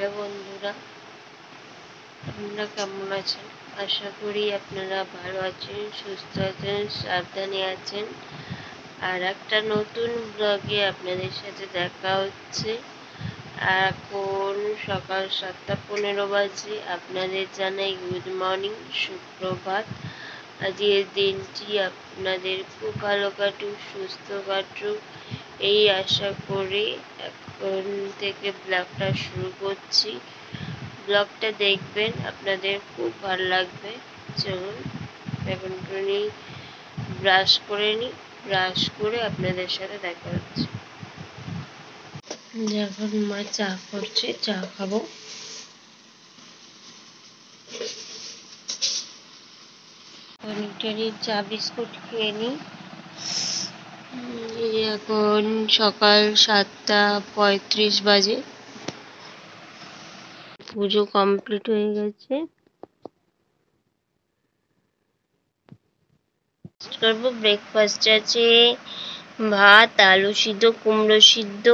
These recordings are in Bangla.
হ্যালো বন্ধুরা, আপনারা কেমন আছেন? আশা করি আপনারা ভালো আছেন, সুস্থ আছেন, সাবধানে আছেন। আর একটা নতুন ব্লগে আপনাদের সাথে দেখা হচ্ছে। এখন সকাল 7:15 বাজে। আপনাদের জানাই গুড মর্নিং, সুপ্রভাত। আজকের দিনটি আপনাদের খুব ভালো কাটুক, সুস্থ কাটুক এই আশা করি এখন থেকে ব্লগটা শুরু করছি। ব্লগটা দেখবেন, আপনাদের খুব ভালো লাগবে। চলুন এখন একটুখানি ব্রাশ করে নিই, ব্রাশ করে আপনাদের সাথে দেখা হচ্ছে। এখন মা চা করছে, চা খাবো। অনেকটারই চা বিস্কুট খেয়ে নিই। এখন সকাল 7:35 বাজে। পুজো কমপ্লিট হয়ে গেছে। করবো ব্রেকফাস্ট আছে ভাত, আলু সিদ্ধ, কুমড়ো সিদ্ধ,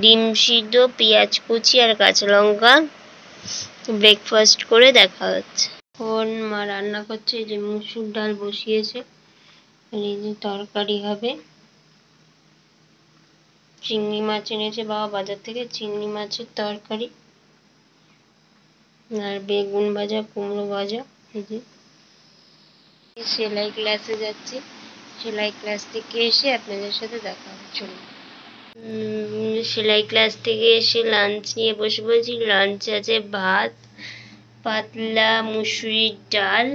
ডিম সিদ্ধ, পেঁয়াজ কুচি আর কাঁচা লঙ্কা। ব্রেকফাস্ট করে দেখা হচ্ছে। এখন মা রান্না করছে, যে মুসুর ডাল বসিয়েছে, এই যে তরকারি হবে। চিংড়ি মাছ এনেছে বাবা বাজার থেকে, চিংড়ি মাছের তরকারি আর বেগুন ভাজা, কুমড়ো ভাজা। এই যে সেলাই ক্লাসে যাচ্ছি, সেলাই ক্লাস থেকে এসে আপনাদের সাথে দেখা হবে। চলুন। সেলাই ক্লাস থেকে এসে লাঞ্চ নিয়ে বসে পড়েছি। লাঞ্চ আছে ভাত, পাতলা মুসুরির ডাল,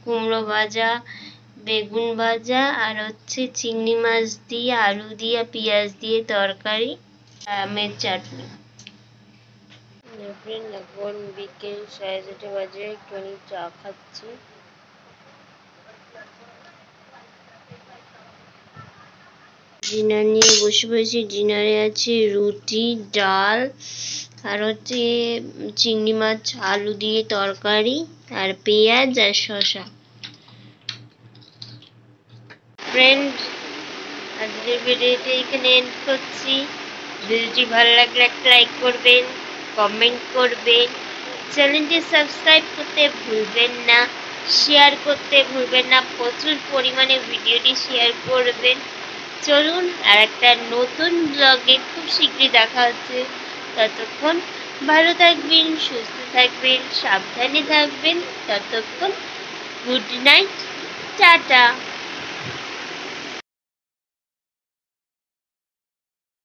কুমড়ো ভাজা, বেগুন ভাজা আর হচ্ছে চিংড়ি মাছ দিয়ে আলু দিয়ে পেঁয়াজ দিয়ে তরকারি, আমের চাটনি। এখন বিকেল 4:30 বাজে, একটুখানি চা খাচ্ছি। ডিনার নিয়ে বসে পড়েছি। ডিনারে আছে রুটি, ডাল আর হচ্ছে চিংড়ি মাছ আলু দিয়ে তরকারি আর পেঁয়াজ আর শসা। ফ্রেন্ড, আজকের ভিডিওটা এখানে এন্ড করছি। ভিডিওটি ভালো লাগলে একটা লাইক করবেন, কমেন্ট করবেন, চ্যানেলটি সাবস্ক্রাইব করতে ভুলবেন না, শেয়ার করতে ভুলবেন না, প্রচুর পরিমাণে ভিডিওটি শেয়ার করবেন। চলুন আর একটা নতুন ব্লগে খুব শীঘ্রই দেখা হচ্ছে। ততক্ষণ ভালো থাকবেন, সুস্থ থাকবেন, সাবধানে থাকবেন। ততক্ষণ গুড নাইট, টাটা।